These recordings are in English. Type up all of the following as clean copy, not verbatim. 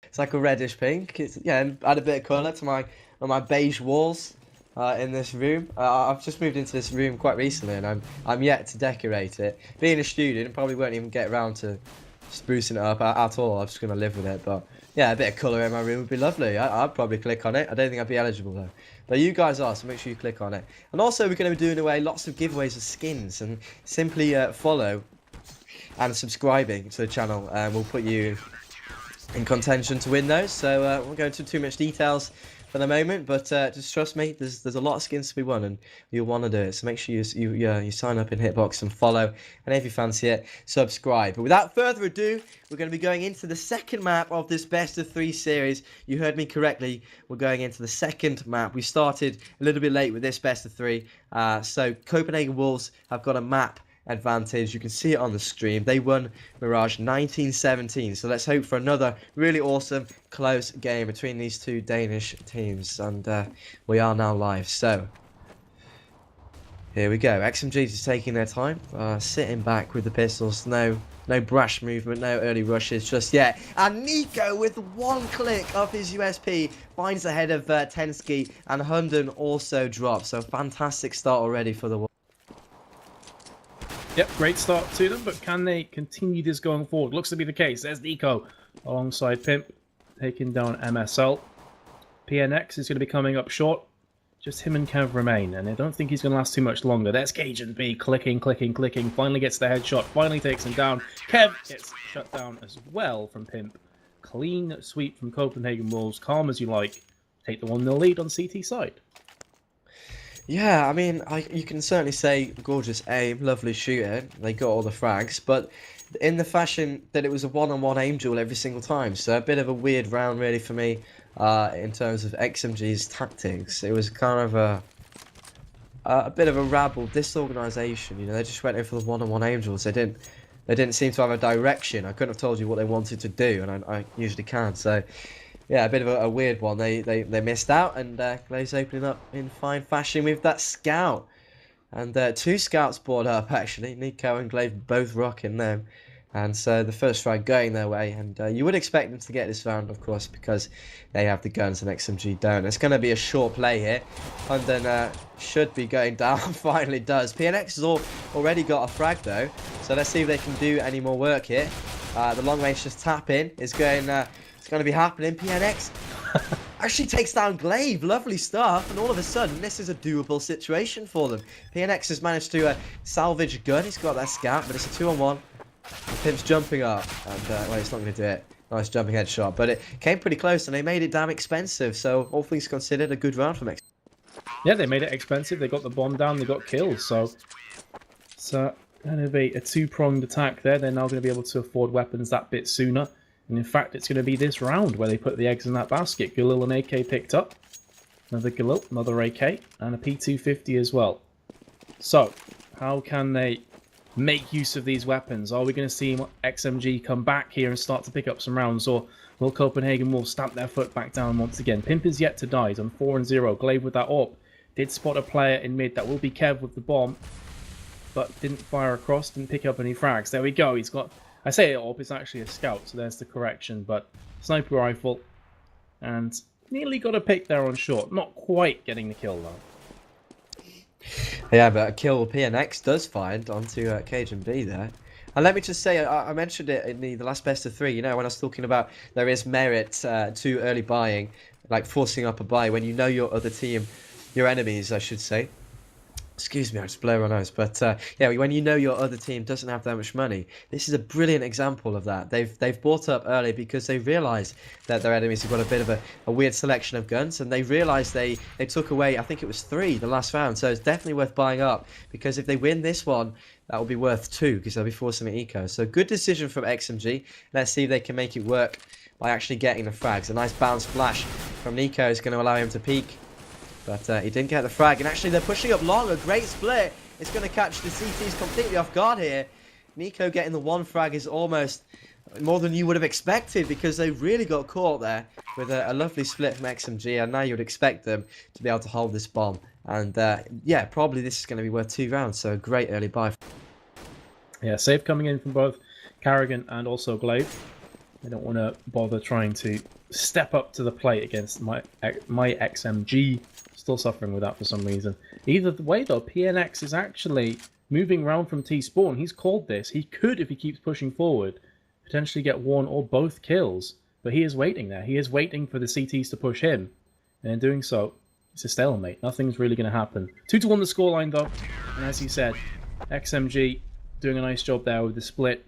It's like a reddish pink. It's, yeah, add a bit of colour to my beige walls in this room. I've just moved into this room quite recently, and I'm yet to decorate it. Being a student, probably won't even get around to sprucing it up at all. I'm just gonna live with it. But yeah, a bit of colour in my room would be lovely. I'd probably click on it. I don't think I'd be eligible though. But you guys are, so make sure you click on it. And also, we're going to be doing away lots of giveaways of skins, and simply follow and subscribing to the channel, and we'll put you in contention to win those. So I won't go into too much details for the moment, but just trust me, there's a lot of skins to be won, and you'll want to do it. So make sure you sign up in Hitbox and follow, and if you fancy it, subscribe. But without further ado, we're going to be going into the second map of this best of 3 series. You heard me correctly. We're going into the second map. We started a little bit late with this best of 3. So Copenhagen Wolves have got a map advantage. You can see it on the stream. They won Mirage 1917. So let's hope for another really awesome close game between these two Danish teams. And we are now live. So here we go. XMG is taking their time, sitting back with the pistols. No brash movement, no early rushes just yet. And Nico, with one click of his USP, finds the head of Tensky, and Hunden also drops. So fantastic start already for the. Yep, great start to them, but can they continue this going forward? Looks to be the case. There's Nico alongside Pimp, taking down MSL. PNX is going to be coming up short. Just him and Kev remain, and I don't think he's going to last too much longer. There's Cajun B, clicking, finally gets the headshot, finally takes him down. Kev gets shut down as well from Pimp. Clean sweep from Copenhagen Wolves, calm as you like. Take the 1-0 lead on CT side. Yeah, I mean, you can certainly say gorgeous aim, lovely shooting. They got all the frags, but in the fashion that it was a one-on-one aim duel every single time. So a bit of a weird round, really, for me, in terms of XMG's tactics. It was kind of a bit of a rabble, disorganisation. You know, they just went in for the one-on-one aim duels. They didn't seem to have a direction. I couldn't have told you what they wanted to do, and I usually can. So. Yeah, a bit of a weird one. They missed out, and Glaive's opening up in fine fashion with that scout. And 2 scouts brought up, actually. Nico and Glaive both rocking them. And so the first frag going their way. And you would expect them to get this round, of course, because they have the guns and XMG don't. It's going to be a short play here. And then should be going down, finally does. PNX has already got a frag, though. So let's see if they can do any more work here. The long range just tap in is going... It's going to be happening. PNX actually takes down Glaive. Lovely stuff. And all of a sudden, this is a doable situation for them. PNX has managed to salvage a gun. He's got that scout, but it's a 2-on-1. Pimp's jumping up. And, well, he's not going to do it. Nice jumping headshot. But it came pretty close, and they made it damn expensive. So, all things considered, a good round from X. Yeah, they made it expensive. They got the bomb down. They got kills. So, it's going to be a 2-pronged attack there. They're now going to be able to afford weapons that bit sooner. And in fact, it's going to be this round where they put the eggs in that basket. Galil and AK picked up. Another Galil, another AK, and a P250 as well. So, how can they make use of these weapons? Are we going to see XMG come back here and start to pick up some rounds? Or will Copenhagen Wolves stamp their foot back down once again? Pimp is yet to die. He's on 4-0. Glaive with that AWP. Did spot a player in mid. That will be Kev with the bomb. But didn't fire across, didn't pick up any frags. There we go. He's got... I say AWP, it's actually a scout, so there's the correction, but sniper rifle, and nearly got a pick there on short. Not quite getting the kill, though. Yeah, but a kill PNX does find onto Cajun B there. And let me just say, I mentioned it in the last best of 3, you know, when I was talking about there is merit to early buying, like forcing up a buy when you know your other team, your enemies, I should say. Excuse me, I just blow my nose. But yeah, when you know your other team doesn't have that much money, this is a brilliant example of that. They've bought up early because they realised that their enemies have got a bit of a weird selection of guns, and they realised they took away, I think it was 3 the last round. So it's definitely worth buying up, because if they win this one, that will be worth 2, because they'll be forcing an eco. So good decision from XMG. Let's see if they can make it work by actually getting the frags. A nice bounce flash from Nico is going to allow him to peek. But he didn't get the frag, and actually they're pushing up long. A great split. It's going to catch the CTs completely off guard here. Nico getting the 1 frag is almost more than you would have expected, because they really got caught there with a lovely split from XMG, and now you would expect them to be able to hold this bomb. And yeah, probably this is going to be worth 2 rounds, so a great early buy. Yeah, save coming in from both Carrigan and also Glaive. They don't want to bother trying to step up to the plate against my XMG. Still suffering with that for some reason. Either way, though, PNX is actually moving round from T-spawn. He's called this. He could, if he keeps pushing forward, potentially get one or both kills. But he is waiting there. He is waiting for the CTs to push him. And in doing so, it's a stalemate. Nothing's really going to happen. 2-1 the scoreline, though. And as you said, XMG doing a nice job there with the split,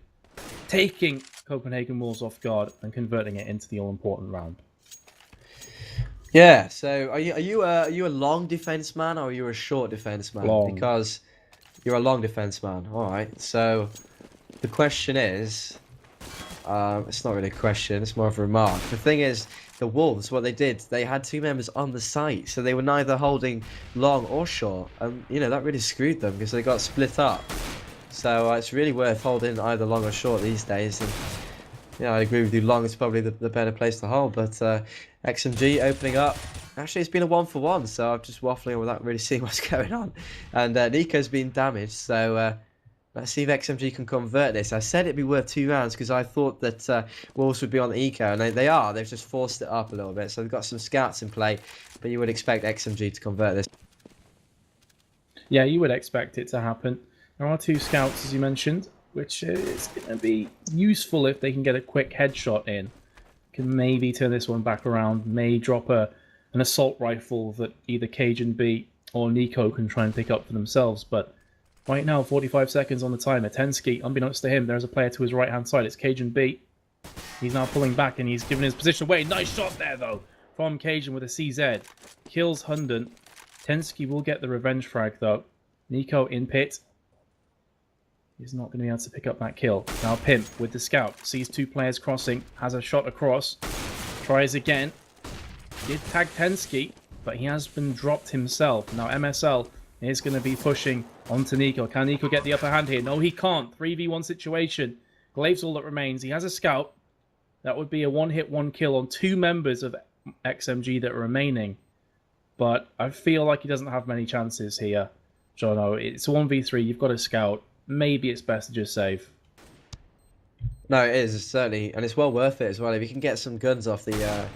taking Copenhagen Wolves off guard and converting it into the all-important round. Yeah. So are you a long defense man or are you a short defense man? Long. Because you're a long defense man. All right. So the question is, it's not really a question. It's more of a remark. The thing is, the Wolves, what they did, they had 2 members on the site, so they were neither holding long or short, and that really screwed them because they got split up. So it's really worth holding either long or short these days. And I agree with you. Long is probably the better place to hold. But XMG opening up. Actually, it's been a 1-for-1, so I'm just waffling without really seeing what's going on. And Nico's been damaged, so let's see if XMG can convert this. I said it'd be worth 2 rounds because I thought that Wolves would be on the eco, and they are. They've just forced it up a little bit, so they've got some scouts in play. But you would expect XMG to convert this. Yeah, you would expect it to happen. There are 2 scouts, as you mentioned, which is going to be useful if they can get a quick headshot in. Can maybe turn this one back around, may drop an assault rifle that either Cajun B or Nico can try and pick up for themselves. But right now, 45 seconds on the timer. Tensky, unbeknownst to him, there's a player to his right-hand side. It's Cajun B. He's now pulling back and he's given his position away. Nice shot there, though, from Cajun with a CZ. Kills Hunden. Tensky will get the revenge frag, though. Nico in pit. He's not going to be able to pick up that kill. Now Pimp with the scout. Sees 2 players crossing. Has a shot across. Tries again. Did tag Tensky, but he has been dropped himself. Now MSL is going to be pushing onto Nico. Can Nico get the upper hand here? No, he can't. 3v1 situation. Glaive's all that remains. He has a scout. That would be a 1-hit, 1-kill on 2 members of XMG that are remaining. But I feel like he doesn't have many chances here. Jono, it's a 1v3. You've got a scout. Maybe it's best to just save. No, it is, certainly. And it's well worth it as well. If you can get some guns off the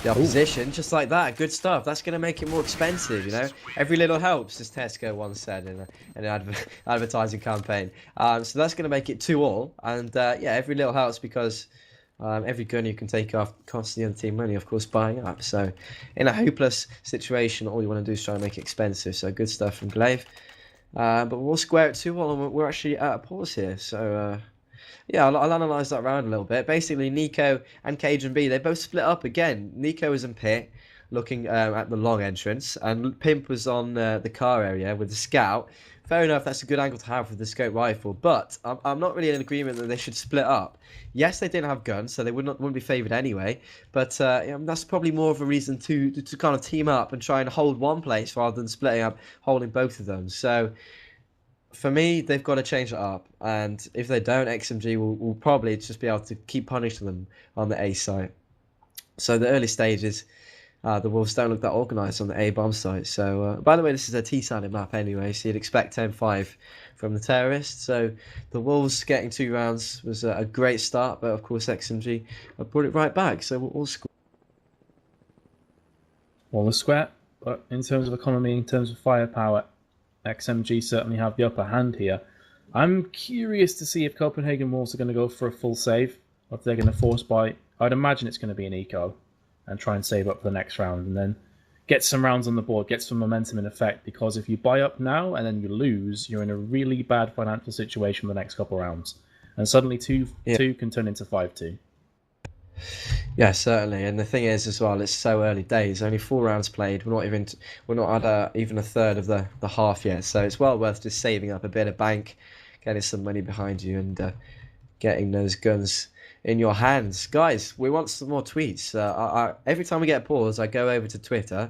opposition, Ooh. Just like that, good stuff. That's going to make it more expensive, Every little helps, as Tesco once said in an advertising campaign. So that's going to make it 2-all. And yeah, every little helps because every gun you can take off costs the other team money, of course, buying up. So in a hopeless situation, all you want to do is try and make it expensive. So good stuff from Glaive. But we'll square it 2-all, and we're actually at a pause here. So yeah, I'll analyse that round a little bit. Basically, Nico and Cajun B, they both split up again. Nico was in pit, looking at the long entrance, and Pimp was on the car area with the scout. Fair enough, that's a good angle to have with the scope rifle, but I'm not really in agreement that they should split up. Yes, they didn't have guns, so they wouldn't be favoured anyway, but that's probably more of a reason to kind of team up and try and hold one place rather than splitting up, holding both of them. So for me, they've got to change it up, and if they don't, XMG will probably just be able to keep punishing them on the A site. So the early stages, the Wolves don't look that organised on the A bomb site. So, by the way, this is a T-sided map anyway, so you'd expect 10-5 from the terrorists. So the Wolves getting 2 rounds was a great start, but of course XMG brought it right back. So we'll score. Well, the square, but in terms of economy, in terms of firepower, XMG certainly have the upper hand here. I'm curious to see if Copenhagen Wolves are going to go for a full save, or if they're going to force buy. I'd imagine it's going to be an eco, and try and save up for the next round, and then get some rounds on the board, get some momentum in effect, because if you buy up now and then you lose, you're in a really bad financial situation for the next couple of rounds. And suddenly 2-2 can turn into 5-2. Yeah, certainly. And the thing is as well, it's so early days, only 4 rounds played. We're not at even a third of the half yet. So it's well worth just saving up a bit of bank, getting some money behind you, and getting those guns in your hands. Guys, we want some more tweets. Every time we get a pause, I go over to Twitter.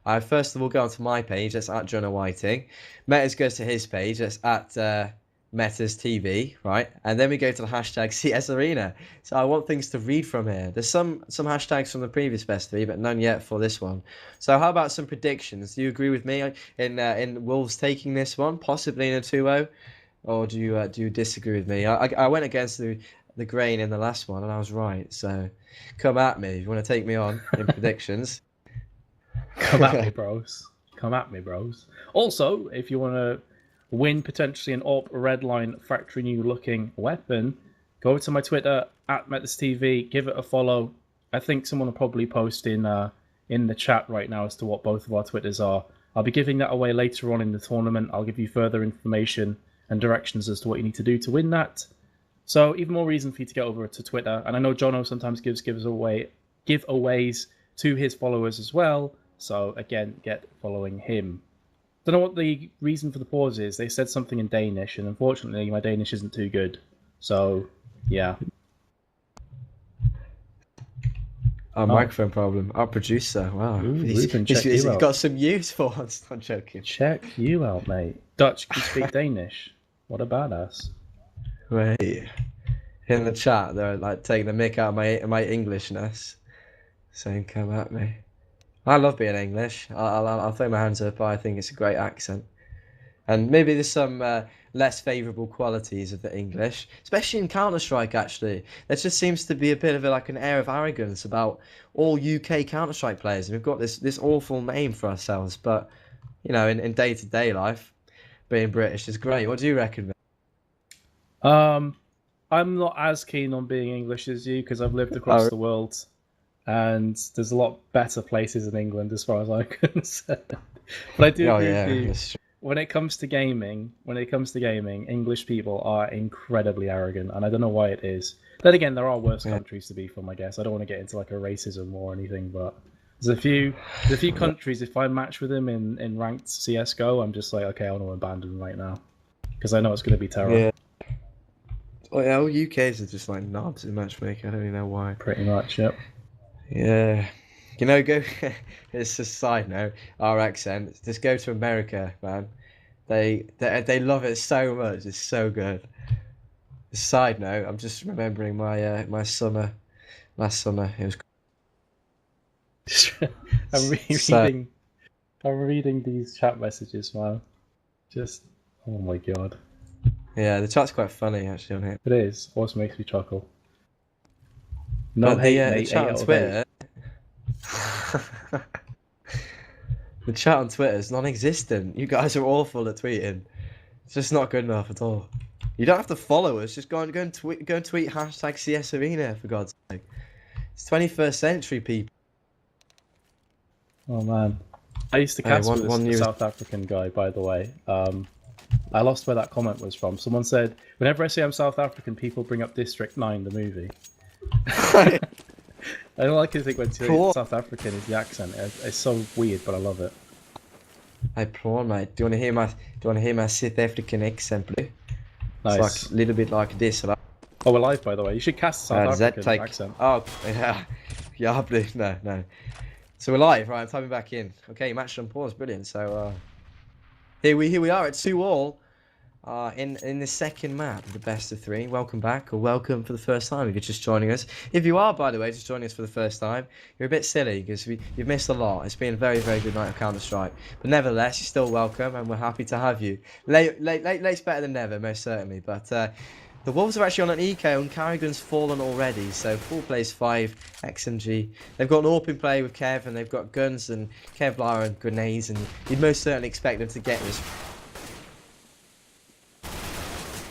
I first of all go onto my page, that's at Jonah Whiting. Metas goes to his page, that's at Metas TV, right? And then we go to the hashtag CS Arena. So I want things to read from here. There's some hashtags from the previous best 3, but none yet for this one. So how about some predictions? Do you agree with me in Wolves taking this one, possibly in a 2-0? Or do you disagree with me? I went against the the grain in the last one, and I was right. So come at me if you want to take me on in predictions. Come at me, bros. Come at me, bros. Also, if you want to win potentially an AWP Redline factory new looking weapon, go over to my Twitter at MetlisTV, give it a follow. I think someone will probably post in the chat right now as to what both of our Twitters are. I'll be giving that away later on in the tournament. I'll give you further information and directions as to what you need to do to win that. So even more reason for you to get over to Twitter. And I know Jono sometimes gives giveaways to his followers as well. So again, get following him. Don't know what the reason for the pause is. They said something in Danish, and unfortunately my Danish isn't too good. So, yeah. Our microphone problem. Our producer. Wow. Ooh, he's got some use for us. I'm joking. Check you out, mate. Dutch, can you speak Danish? What a badass. Wait. In the chat, they're like taking the mick out of my Englishness. Saying, come at me. I love being English. I'll throw my hands up. I think it's a great accent. And maybe there's some less favourable qualities of the English, especially in Counter-Strike, actually. There just seems to be a bit of an air of arrogance about all UK Counter-Strike players. And we've got this awful name for ourselves. But, you know, in day-to-day life, being British is great. What do you reckon, mate? I'm not as keen on being English as you because I've lived across the world. And there's a lot better places in England as far as I'm concerned. But I do agree with you. When it comes to gaming, English people are incredibly arrogant, and I don't know why it is. Then again, there are worse countries to be from, I guess. I don't want to get into like a racism war or anything, but there's a few countries, if I match with them in ranked CSGO, I'm just like, okay, I want to abandon them right now. Because I know it's going to be terrible. Yeah. Well, yeah, all UKs are just like knobs in matchmaking. I don't even know why. Pretty much, yep. Yeah. You know, it's a side note, our accent. Just go to America, man. They love it so much. It's so good. Side note, I'm just remembering my my summer. Last summer, it was. I'm reading these chat messages, man. Just, oh my god. Yeah, the chat's quite funny actually on here. It is. Also makes me chuckle. No but hate, the mate. chat on Twitter. The chat on Twitter is non-existent. You guys are awful at tweeting. It's just not good enough at all. You don't have to follow us. Just go and tweet hashtag CS Arena for God's sake. It's 21st century, people. Oh man, I used to cast with a South African guy, by the way. I lost where that comment was from. Someone said, whenever I say I'm South African, people bring up District 9, the movie. I don't like to think when South African is the accent. It's so weird, but I love it. Hey, prawn, mate. Do you want to hear my South African accent, bro? Nice. It's like a little bit like this. Right? Oh, we're live, by the way. You should cast South African accent. Oh, yeah. Yeah, no. So we're live, right? I'm typing back in. Okay, match on pause. Brilliant. So here we are at 2-all. In the second map, the best of 3. Welcome back, or welcome for the first time if you're just joining us. If you are, by the way, just joining us for the first time, you're a bit silly because you've missed a lot. It's been a very, very good night of Counter-Strike. But nevertheless, you're still welcome, and we're happy to have you. Late's better than never, most certainly. But the Wolves are actually on an eco, and Carrigan's fallen already. So 4 plays 5, XMG. They've got an AWP in play with Kev, and they've got guns and Kevlar and grenades, and you'd most certainly expect them to get this.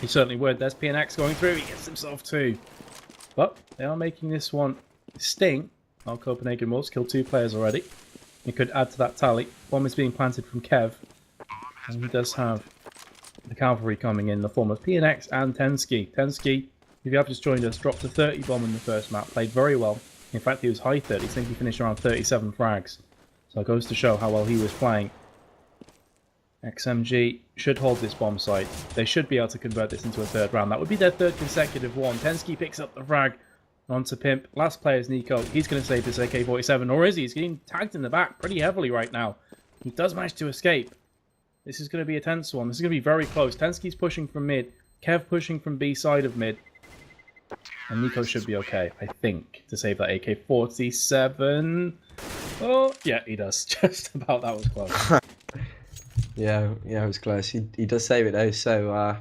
He certainly would. There's PNX going through. He gets himself 2. But they are making this one sting. Our Copenhagen Wolves killed 2 players already. He could add to that tally. Bomb is being planted from Kev. And he does have the cavalry coming in the form of PNX and Tensky. Tensky, if you have just joined us, dropped a 30 bomb in the first map. Played very well. In fact, he was high 30s. I think he finished around 37 frags. So it goes to show how well he was playing. XMG should hold this bomb site. They should be able to convert this into a 3rd round. That would be their 3rd consecutive one. Tensky picks up the frag onto Pimp. Last player is Nico. He's going to save this AK-47, or is he? He's getting tagged in the back pretty heavily right now. He does manage to escape. This is going to be a tense one. This is going to be very close. Tensky's pushing from mid. Kev pushing from B side of mid. And Nico should be okay, I think, to save that AK-47. Oh, yeah, he does. Just about. That was close. Yeah, it was close. He does save it though. So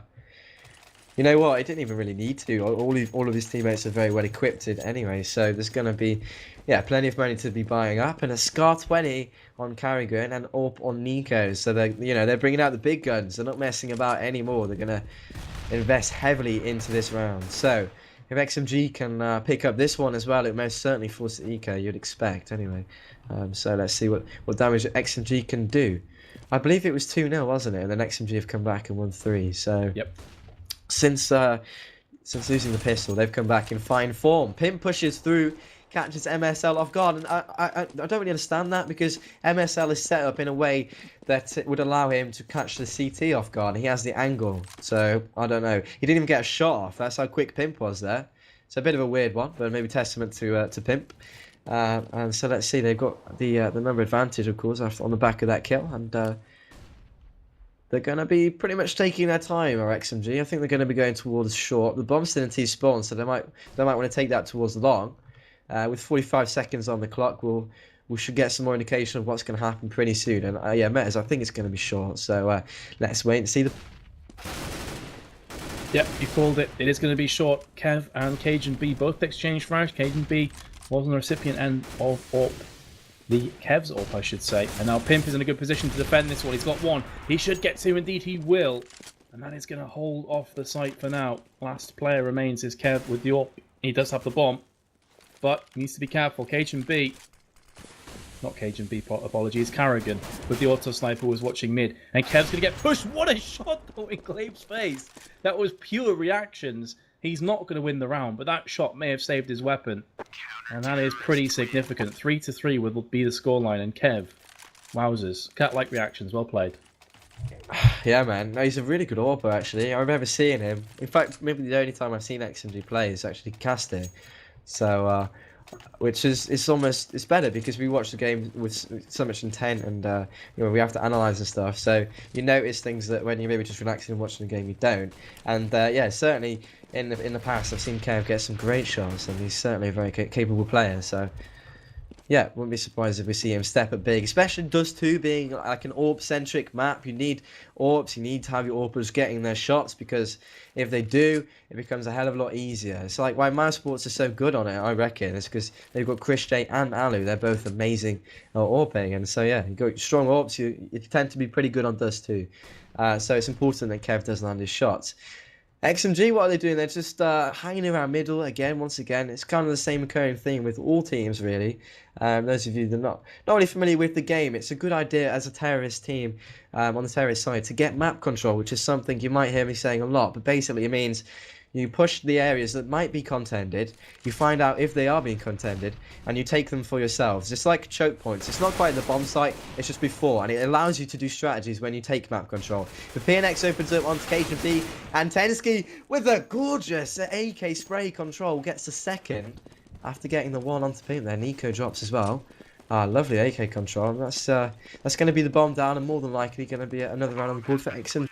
You know what? He didn't even really need to. All of his teammates are very well equipped anyway, so there's going to be, yeah, plenty of money to be buying up, and a Scar 20 on Carrigan and AWP on Nico. So they're bringing out the big guns. They're not messing about anymore. They're going to invest heavily into this round. So if XMG can pick up this one as well, it most certainly force the eco. You'd expect anyway. So let's see what damage XMG can do. I believe it was 2-0, wasn't it? And then XMG have come back and won 3. So Yep. Since losing the pistol, they've come back in fine form. Pimp pushes through, catches MSL off guard, and I don't really understand that, because MSL is set up in a way that it would allow him to catch the CT off guard. He has the angle, so I don't know. He didn't even get a shot off. That's how quick Pimp was there. It's a bit of a weird one, but maybe testament to Pimp. And so let's see. They've got the number advantage, of course, on the back of that kill, and they're going to be pretty much taking their time, or XMG. I think they're going to be going towards short. The bomb's still in T-spawn, so they might want to take that towards long. With 45 seconds on the clock, we should get some more indication of what's going to happen pretty soon. And yeah, Metas, I think it's going to be short. So let's wait and see. Yep, you called it. It is going to be short. Kev and Cajun B both exchange frags. Cajun B was on the recipient end of AWP. The Kev's AWP, I should say. And now Pimp is in a good position to defend this one. He's got 1. He should get 2. Indeed, he will. And that is going to hold off the site for now. Last player remains is Kev with the AWP. He does have the bomb, but he needs to be careful. Cajun B, not Cajun B, apologies, Carrigan with the auto sniper was watching mid. And Kev's going to get pushed. What a shot though in Glabe's face. That was pure reactions. He's not going to win the round, but that shot may have saved his weapon. And that is pretty significant. 3-3 will be the scoreline. And Kev, wowzers. Cat-like reactions. Well played. Yeah, man. No, he's a really good AWPer, actually. I remember seeing him. In fact, maybe the only time I've seen XMG play is actually casting. So, which is it's better, because we watch the game with so much intent, and we have to analyze and stuff. So you notice things that when you're maybe just relaxing and watching the game, you don't. And yeah, certainly in the past, I've seen Kev get some great shots, and he's certainly a very capable player. So yeah, wouldn't be surprised if we see him step up big, especially Dust 2 being like an AWP-centric map. You need AWPs, you need to have your AWPers getting their shots, because if they do, it becomes a hell of a lot easier. It's like why Mousesports are so good on it, I reckon. It's because they've got Chris J and Alu. They're both amazing at AWPing, and so yeah, you got strong AWPs, you tend to be pretty good on Dust 2. So it's important that Kev does land his shots. XMG, what are they doing? They're just hanging around middle once again. It's kind of the same occurring theme with all teams, really. Those of you that are not really familiar with the game, it's a good idea as a terrorist team on the terrorist side to get map control, which is something you might hear me saying a lot. But basically, it means you push the areas that might be contended, you find out if they are being contended, and you take them for yourselves. It's like choke points. It's not quite the bomb site, it's just before, and it allows you to do strategies when you take map control. The PNX opens up onto Cajun B, and Tensky with a gorgeous AK spray control gets the second after getting the 1 onto Pimp there. Nico drops as well. Lovely AK control. That's going to be the bomb down, and more than likely going to be another round on the board for XM.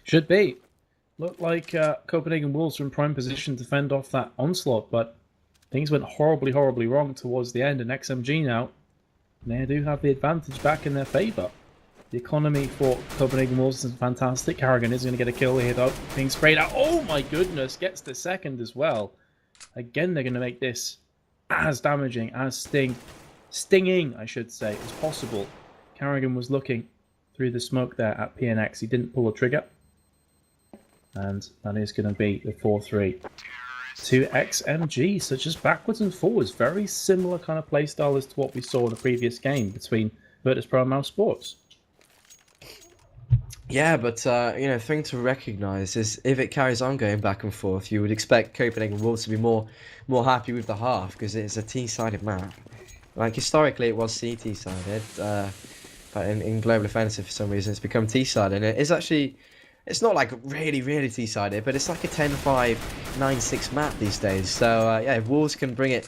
Should be. Looked like Copenhagen Wolves were in prime position to fend off that onslaught, but things went horribly, horribly wrong towards the end, and XMG now, they do have the advantage back in their favour. The economy for Copenhagen Wolves is fantastic. Carrigan is going to get a kill here, though. Being sprayed out. Oh my goodness, gets the second as well. Again, they're going to make this as damaging, as stinging, I should say, as possible. Carrigan was looking through the smoke there at PNX. He didn't pull a trigger. And that is going to be the 4-3 to XMG. So just backwards and forwards. Very similar kind of playstyle as to what we saw in the previous game between Virtus Pro and Mousesports. Yeah, but thing to recognise is if it carries on going back and forth, you would expect Copenhagen Wolves to be more happy with the half, because it's a T-sided map. Like historically, it was CT-sided, but in Global Offensive for some reason it's become T-sided. And it's actually, it's not like really T-sided, but it's like a 10-5, 9-6 map these days. So yeah, if Wolves can bring it,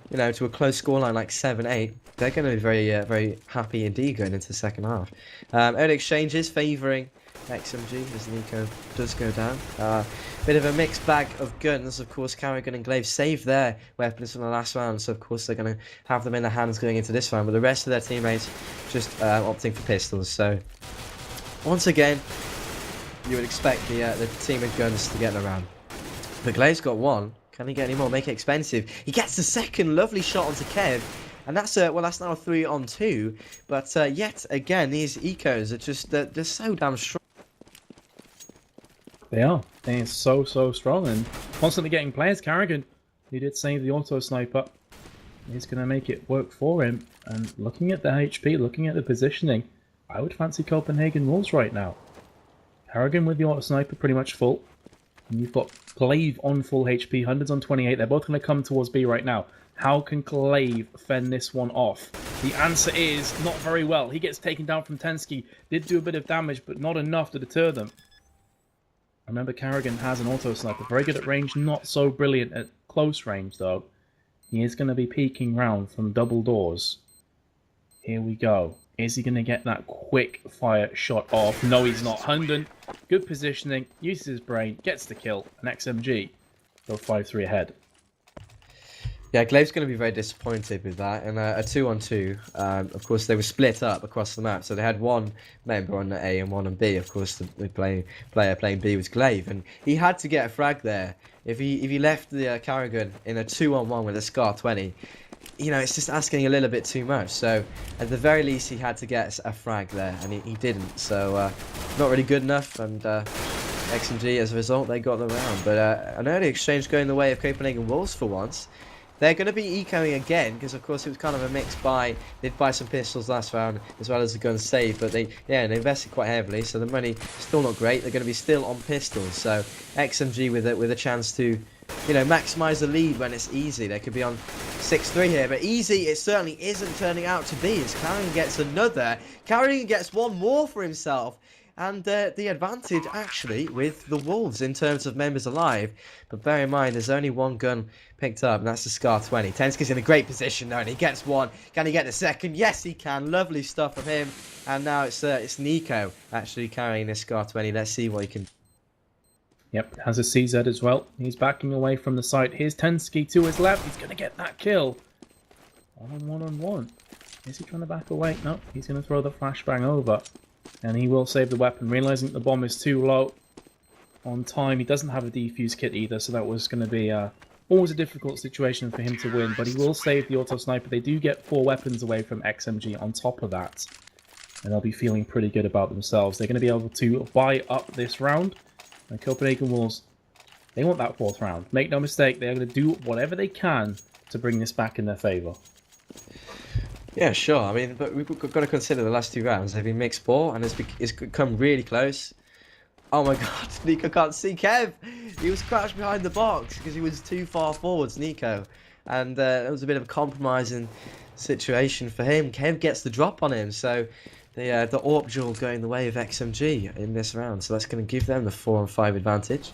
to a close scoreline like 7-8, they're going to be very happy indeed going into the second half. Early exchanges favouring XMG as Nico does go down. Bit of a mixed bag of guns. Of course, Carrigan and Glaive saved their weapons from the last round, so of course they're going to have them in their hands going into this round. But the rest of their teammates just opting for pistols. So once again, you would expect the team of guns to get the round. But Glaive's got one. Can he get any more? Make it expensive. He gets the second lovely shot onto Kev. And that's well, that's now a 3-on-2. But yet again, these ecos are just they're so damn strong. They are. They are so strong and constantly getting players. Carrigan, he did save the auto sniper. He's going to make it work for him. And looking at the HP, looking at the positioning, I would fancy Copenhagen Wolves right now. Carrigan with the auto sniper pretty much full. And you've got Glaive on full HP, 100s on 28. They're both going to come towards B right now. How can Glaive fend this one off? The answer is not very well. He gets taken down from Tensky. Did do a bit of damage, but not enough to deter them. Remember, Carrigan has an auto sniper. Very good at range, not so brilliant at close range, though. He is going to be peeking round from double doors. Here we go. Is he going to get that quick fire shot off? No, he's not. Hunden, good positioning, uses his brain, gets the kill. An XMG go 5-3 ahead. Yeah, Glaive's going to be very disappointed with that. And a 2-on-2, of course, they were split up across the map. So they had one member on the A and one on B. Of course, the player playing B was Glaive. And he had to get a frag there. If he left the Carrigan in a 2-on-1 with a Scar 20, you know, it's just asking a little bit too much. So at the very least, he had to get a frag there. And he didn't. So not really good enough. And XMG, as a result, they got the round. But an early exchange going the way of Copenhagen Wolves for once. They're going to be ecoing again because, of course, it was kind of a mixed buy. They'd buy some pistols last round as well as the gun save, but they invested quite heavily, so the money still not great. They're going to be still on pistols, so XMG with a chance to, you know, maximise the lead when it's easy. They could be on 6-3 here, but easy it certainly isn't turning out to be as Carrigan gets another. Carrigan gets one more for himself. And the advantage, actually, with the Wolves in terms of members alive. But bear in mind, there's only one gun picked up, and that's the Scar 20. Tensky's in a great position, though, and he gets one. Can he get the second? Yes, he can. Lovely stuff from him. And now it's Nico actually carrying this Scar 20. Let's see what he can do. Yep, has a CZ as well. He's backing away from the site. Here's Tensky to his left. He's going to get that kill. 1-on-1. Is he trying to back away? No, he's going to throw the flashbang over. And he will save the weapon, realizing the bomb is too low on time. He doesn't have a defuse kit either, so that was going to be always a difficult situation for him to win. But he will save the auto sniper. They do get 4 weapons away from XMG on top of that. And they'll be feeling pretty good about themselves. They're going to be able to buy up this round. And Copenhagen Wolves, they want that 4th round. Make no mistake, they're going to do whatever they can to bring this back in their favour. Yeah, sure. I mean, but we've got to consider the last 2 rounds. They've been mixed ball, and it's come really close. Oh my god, Nico can't see Kev. He was crouched behind the box because he was too far forwards, Nico. And it was a bit of a compromising situation for him. Kev gets the drop on him, so the AWP duel going the way of XMG in this round. So that's going to give them the 4-on-5 advantage.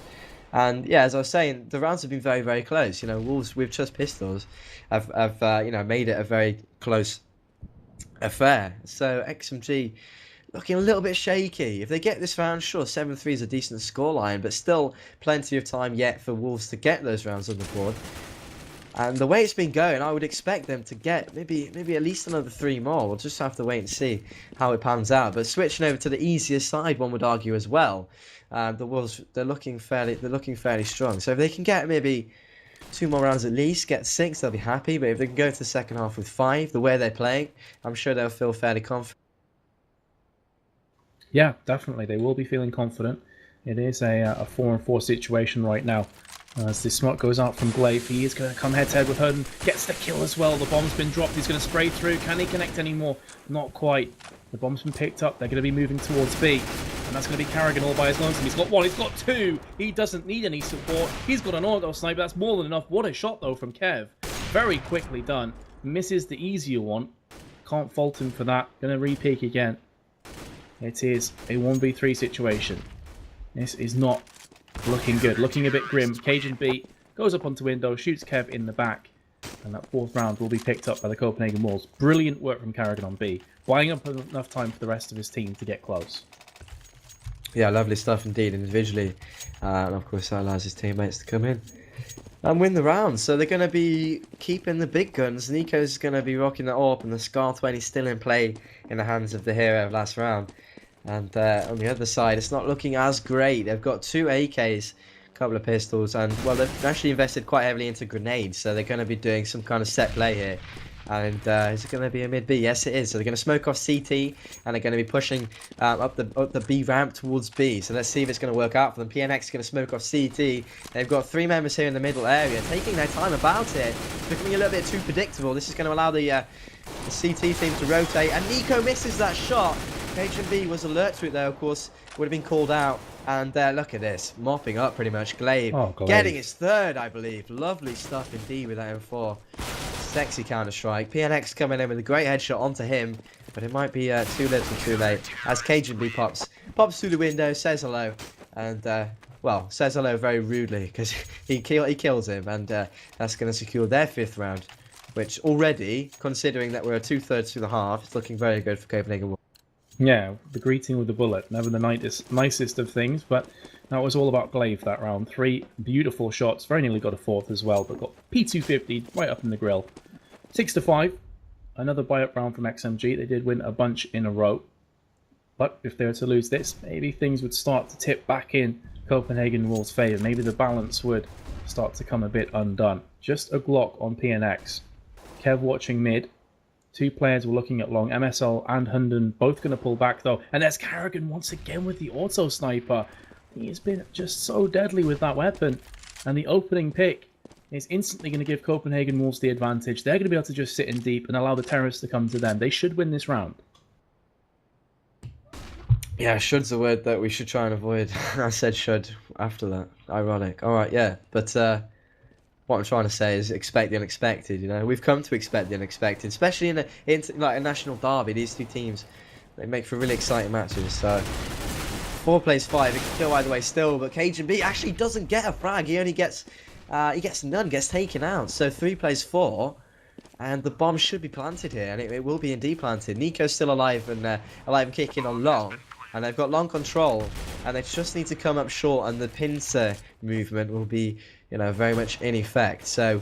And yeah, as I was saying, the rounds have been very, very close. You know, Wolves with just pistols have you know, made it a very close affair. So XMG looking a little bit shaky. If they get this round, sure, 7-3 is a decent scoreline, but still plenty of time yet for Wolves to get those rounds on the board. And the way it's been going, I would expect them to get maybe at least another 3 more. We'll just have to wait and see how it pans out. But switching over to the easier side, one would argue as well. The Wolves, they're looking fairly strong. So if they can get maybe 2 more rounds at least, get 6, they'll be happy. But if they can go to the second half with 5, the way they're playing, I'm sure they'll feel fairly confident. Yeah, definitely. They will be feeling confident. It is a 4-on-4 situation right now. As the smoke goes out from Glaive, he is going to come head-to-head with Hudden. Gets the kill as well. The bomb's been dropped. He's going to spray through. Can he connect anymore? Not quite. The bomb's been picked up. They're going to be moving towards B. And that's going to be Carrigan all by his lonesome. He's got 1. He's got 2. He doesn't need any support. He's got an auto sniper. That's more than enough. What a shot, though, from Kev. Very quickly done. Misses the easier one. Can't fault him for that. Going to re-peek again. It is a 1v3 situation. This is not looking good. Looking a bit grim. Cajun B goes up onto window, shoots Kev in the back. And that 4th round will be picked up by the Copenhagen Wolves. Brilliant work from Carrigan on B. Buying up enough time for the rest of his team to get close. Yeah, lovely stuff indeed, individually. And of course that allows his teammates to come in and win the round. So they're going to be keeping the big guns. Nico's going to be rocking the AWP, and the Scar 20 still in play in the hands of the hero of last round. And on the other side, it's not looking as great. They've got 2 AKs, a couple of pistols, and well, they've actually invested quite heavily into grenades, so they're going to be doing some kind of set play here. And is it going to be a mid B? Yes, it is. So they're going to smoke off CT, and they're going to be pushing up the B ramp towards B. So let's see if it's going to work out for them. PNX is going to smoke off CT. They've got 3 members here in the middle area, taking their time about it. It's becoming a little bit too predictable. This is going to allow the CT team to rotate, and Nico misses that shot. HMB was alert to it though, of course, would have been called out. And look at this, mopping up pretty much. Glaive, getting his 3rd, I believe. Lovely stuff indeed with that M4. Sexy counter-strike. PNX coming in with a great headshot onto him, but it might be too little too late. As HMB pops through the window, says hello, and well, says hello very rudely because he kills him, and that's going to secure their 5th round, which already, considering that we're 2/3 through the half, it's looking very good for Copenhagen. Yeah, the greeting with the bullet, never the nicest of things, but that was all about Glaive that round. 3 beautiful shots, very nearly got a 4th as well, but got P250 right up in the grill. 6-5, another buy-up round from XMG. They did win a bunch in a row, but if they were to lose this, maybe things would start to tip back in Copenhagen Wolves' favour. Maybe the balance would start to come a bit undone. Just a Glock on PNX. Kev watching mid. 2 players were looking at long. MSL and Hunden both going to pull back though. And there's Carrigan once again with the auto sniper. He has been just so deadly with that weapon. And the opening pick is instantly going to give Copenhagen Wolves the advantage. They're going to be able to just sit in deep and allow the terrorists to come to them. They should win this round. Yeah, should's a word that we should try and avoid. I said should after that. Ironic. Alright, yeah. But what I'm trying to say is expect the unexpected, you know. We've come to expect the unexpected, especially in like a national derby. These 2 teams, they make for really exciting matches. So 4 plays 5, it can go either way still, but HMB actually doesn't get a frag. He only gets none, gets taken out. So 3 plays 4, and the bomb should be planted here, and it will be indeed planted. Nico's still alive and kicking on long. And they've got long control, and they just need to come up short, and the pincer movement will be, you know, very much in effect. So,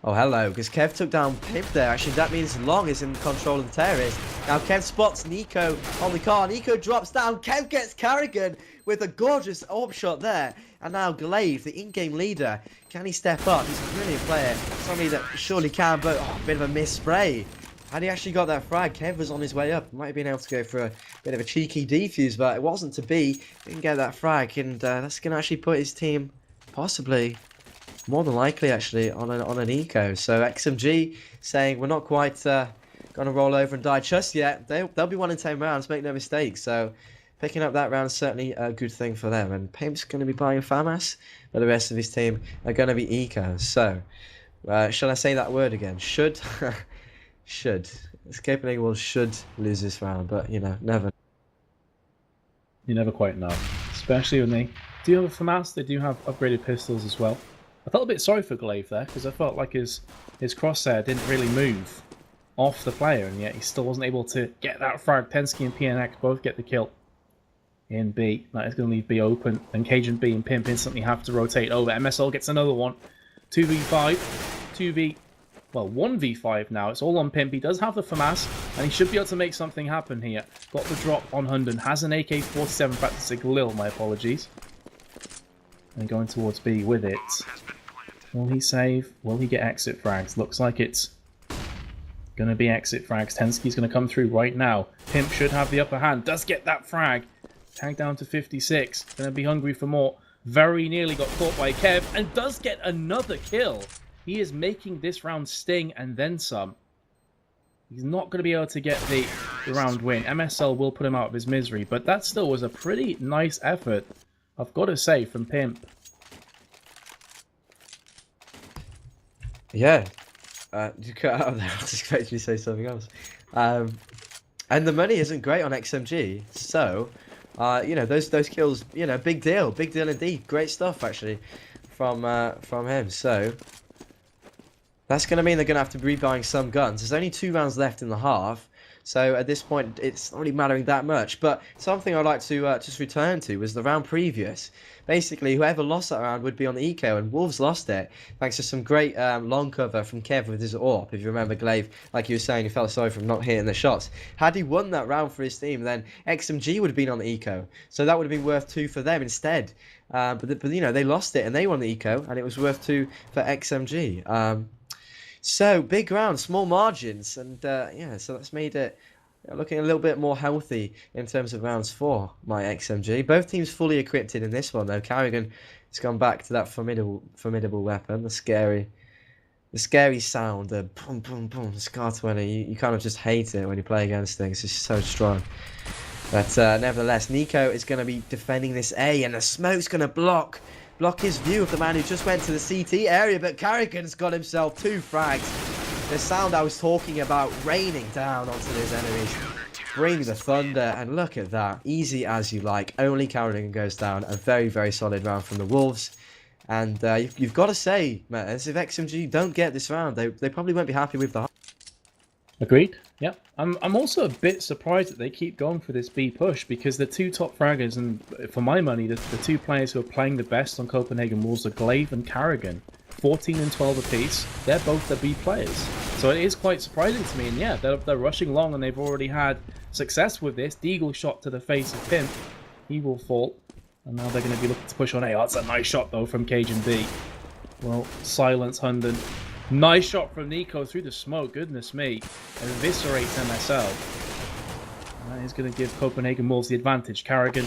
oh hello, because Kev took down Pimp there. Actually, that means Long is in control of the terrorist. Now Kev spots Nico on the car. Nico drops down. Kev gets Carrigan with a gorgeous AWP shot there. And now Glaive, the in-game leader, can he step up? He's a brilliant player. Somebody that surely can, but a bit of a miss spray. Had he actually got that frag, Kev was on his way up. Might have been able to go for a bit of a cheeky defuse, but it wasn't to be. Didn't get that frag, and that's going to actually put his team, possibly, more than likely actually, on an eco. So XMG saying we're not quite going to roll over and die just yet. They'll be 1 in 10 rounds, make no mistake. So picking up that round is certainly a good thing for them. And Pimp's going to be buying FAMAS, but the rest of his team are going to be eco. So, shall I say that word again? Should... Should. Copenhagen Wolves should lose this round, but, you know, never. You never quite know. Especially when they do have a FAMAS, they do have upgraded pistols as well. I felt a bit sorry for Glaive there, because I felt like his crosshair didn't really move off the player, and yet he still wasn't able to get that frag. Tensky and PNX both get the kill in B. That is going to leave B open, and Cajun B and Pimp instantly have to rotate over. MSL gets another one. 2v5. 2v... Well, 1v5 now. It's all on Pimp. He does have the FAMAS, and he should be able to make something happen here. Got the drop on Hunden. Has an AK-47 back to Siglil, my apologies. And going towards B with it. Will he save? Will he get exit frags? Looks like it's going to be exit frags. Tensky's going to come through right now. Pimp should have the upper hand. Does get that frag. Tag down to 56. Going to be hungry for more. Very nearly got caught by Kev, and does get another kill. He is making this round sting and then some. He's not going to be able to get the round win. MSL will put him out of his misery, but that still was a pretty nice effort, I've got to say, from Pimp. Yeah. You cut out there. I was expecting you to say something else. And the money isn't great on XMG, so, you know, those kills, you know, big deal indeed. Great stuff, actually, from him. So that's going to mean they're going to have to be rebuying some guns. There's only 2 rounds left in the half, So at this point, it's not really mattering that much. But something I'd like to just return to was the round previous. Basically, whoever lost that round would be on the eco, and Wolves lost it thanks to some great long cover from Kev with his AWP. If you remember, Glaive, like you were saying, he felt sorry for not hitting the shots. Had he won that round for his team, then XMG would have been on the eco, so that would have been worth 2 for them instead. But you know, they lost it and they won the eco, and it was worth 2 for XMG. So big round, small margins, and yeah, so that's made it looking a little bit more healthy in terms of rounds for MyXMG. Both teams fully equipped in this one though. Carrigan has gone back to that formidable weapon, the scary sound, the boom boom boom, the Scar 20. You kind of just hate it when you play against things. It's just so strong. But nevertheless, Nico is going to be defending this A, and the smoke's going to block his view of the man who just went to the CT area. But Carrigan's got himself 2 frags. The sound I was talking about raining down onto his enemies. Bring the thunder, and look at that. Easy as you like. Only Carrigan goes down. A very, very solid round from the Wolves. And you've got to say, as if XMG don't get this round, they probably won't be happy with the... Agreed. Yeah, I'm also a bit surprised that they keep going for this B push, because the 2 top fraggers, and for my money, the 2 players who are playing the best on Copenhagen Wolves are Glaive and Carrigan. 14 and 12 apiece. They're both the B players. So it is quite surprising to me, and yeah, they're rushing long, and they've already had success with this. Deagle shot to the face of Pimp. He will fall. And now they're going to be looking to push on A. Oh, that's a nice shot, though, from Cajun B. Well, silence Hunden. Nice shot from Nico through the smoke. Goodness me. Eviscerates MSL. That is going to give Copenhagen Wolves the advantage. Carrigan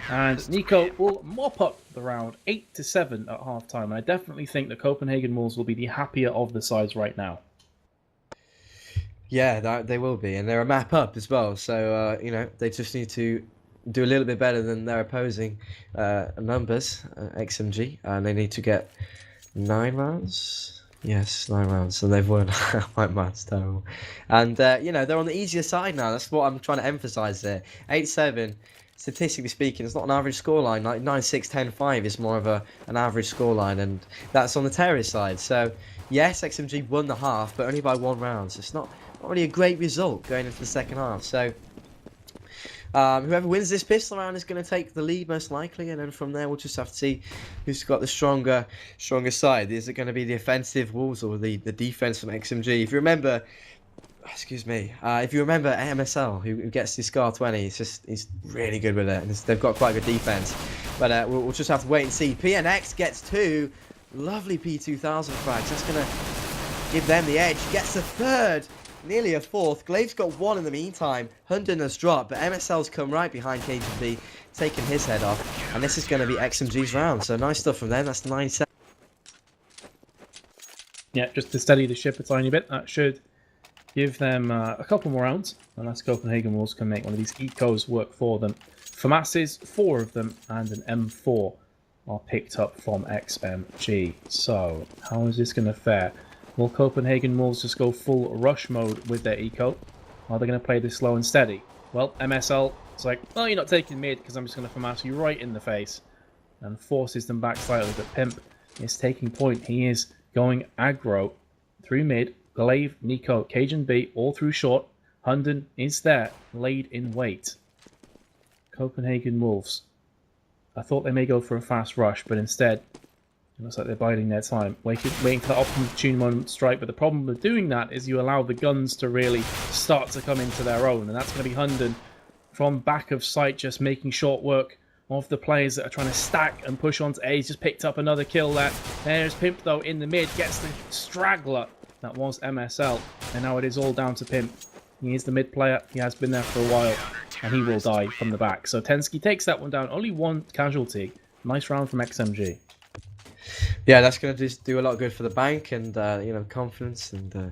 and Nico will mop up the round 8-7 at halftime. And I definitely think that Copenhagen Wolves will be the happier of the sides right now. Yeah, they will be. And they're a map up as well. So, you know, they just need to do a little bit better than their opposing numbers, XMG. And they need to get 9 rounds. Yes, 9 rounds, so they've won. My math's terrible. And, you know, they're on the easier side now. That's what I'm trying to emphasise there. 8-7, statistically speaking, it's not an average scoreline. Like 9-6, 10-5 is more of an average scoreline, and that's on the terrorist side. So, yes, XMG won the half, but only by 1 round. So it's not really a great result going into the second half. So, whoever wins this pistol round is going to take the lead most likely, and then from there we'll just have to see who's got the stronger side. Is it going to be the offensive Wolves or the defense from XMG? If you remember, excuse me, if you remember MSL, who gets the Scar 20, he's really good with it, and they've got quite good defense. But we'll just have to wait and see. PNX gets 2 lovely P2000 frags. That's going to give them the edge. Gets a 3rd. Nearly a 4th. Glaive's got 1 in the meantime. Hunden has dropped, but MSL's come right behind KGB, taking his head off. And this is going to be XMG's round. So nice stuff from them. That's 9-7. Yeah, just to steady the ship a tiny bit. That should give them a couple more rounds. Unless Copenhagen Wolves can make one of these ecos work for them. FAMAS's, 4 of them, and an M4 are picked up from XMG. So, how is this going to fare? Will Copenhagen Wolves just go full rush mode with their eco? Are they going to play this slow and steady? Well, MSL is like, oh, you're not taking mid because I'm just going to FAMAS you right in the face. And forces them back slightly, but Pimp is taking point. He is going aggro through mid. Glaive, Nico, Cajun B, all through short. Hunden is there, laid in wait. Copenhagen Wolves. I thought they may go for a fast rush, but instead, it looks like they're biding their time, waiting for the opportune moment to strike. But the problem with doing that is you allow the guns to really start to come into their own. And that's going to be Hunden from back of sight, just making short work of the players that are trying to stack and push onto A. He's just picked up another kill there. There's Pimp, though, in the mid. Gets the straggler. That was MSL. And now it is all down to Pimp. He is the mid player. He has been there for a while. And he will die from the back. So Tensky takes that one down. Only 1 casualty. Nice round from XMG. Yeah, that's going to just do a lot of good for the bank and, you know, confidence and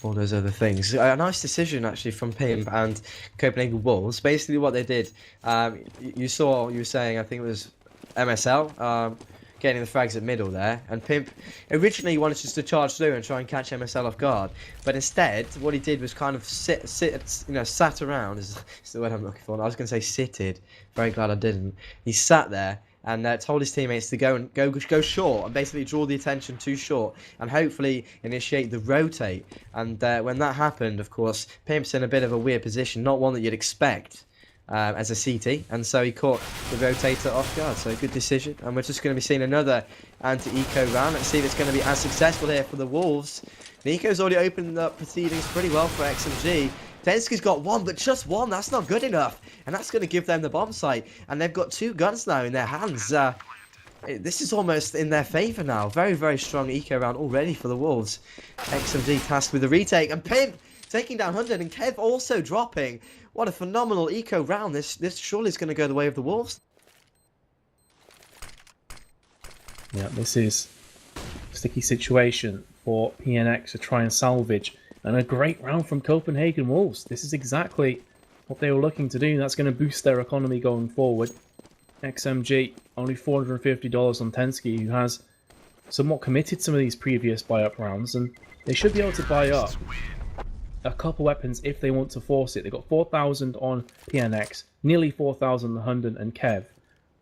all those other things. A nice decision, actually, from Pimp and Copenhagen Wolves. Basically, what they did, you were saying, I think it was MSL, getting the frags at middle there. And Pimp originally wanted just to charge through and try and catch MSL off guard. But instead, what he did was kind of sat around, is the word I'm looking for. I was going to say sitted. Very glad I didn't. He sat there and told his teammates to go short and basically draw the attention to short and hopefully initiate the rotate. And when that happened, of course, Pimp's in a bit of a weird position, not one that you'd expect as a CT, and so he caught the rotator off guard. So good decision, and we're just going to be seeing another anti-eco round. Let's see if it's going to be as successful here for the Wolves. Nico's already opened up proceedings pretty well for XMG. Tensky's got one, but just one. That's not good enough. And that's going to give them the bomb site. And they've got 2 guns now in their hands. This is almost in their favour now. Very, very strong eco round already for the Wolves. XMG tasked with the retake. And Pimp taking down 100. And Kev also dropping. What a phenomenal eco round. This surely is going to go the way of the Wolves. Yeah, this is a sticky situation for PNX to try and salvage. And a great round from Copenhagen Wolves. This is exactly what they were looking to do. That's going to boost their economy going forward. XMG, only $450 on Tensky, who has somewhat committed some of these previous buy-up rounds. And they should be able to buy up a couple weapons if they want to force it. They got 4,000 on PNX, nearly 4,000 on Hunden and Kev.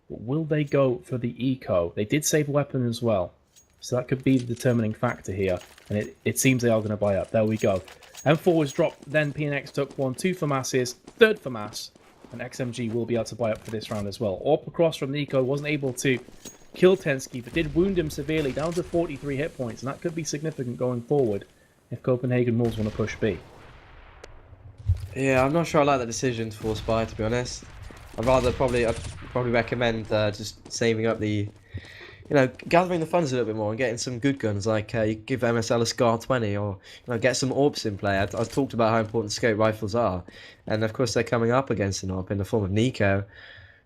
But will they go for the eco? They did save a weapon as well. So that could be the determining factor here. And it seems they are going to buy up. There we go. M4 was dropped, then PNX took 1, 2 FAMASes, 3rd FAMAS. And XMG will be able to buy up for this round as well. Orp across from Nico wasn't able to kill Tensky, but did wound him severely, down to 43 hit points. And that could be significant going forward if Copenhagen Wolves want to push B. Yeah, I'm not sure I like the decision to force buy, to be honest. I'd probably recommend just saving up the, gathering the funds a little bit more and getting some good guns, like you give MSL a SCAR 20 or get some AWPs in play. I've talked about how important scope rifles are, and of course they're coming up against an AWP in the form of Nico.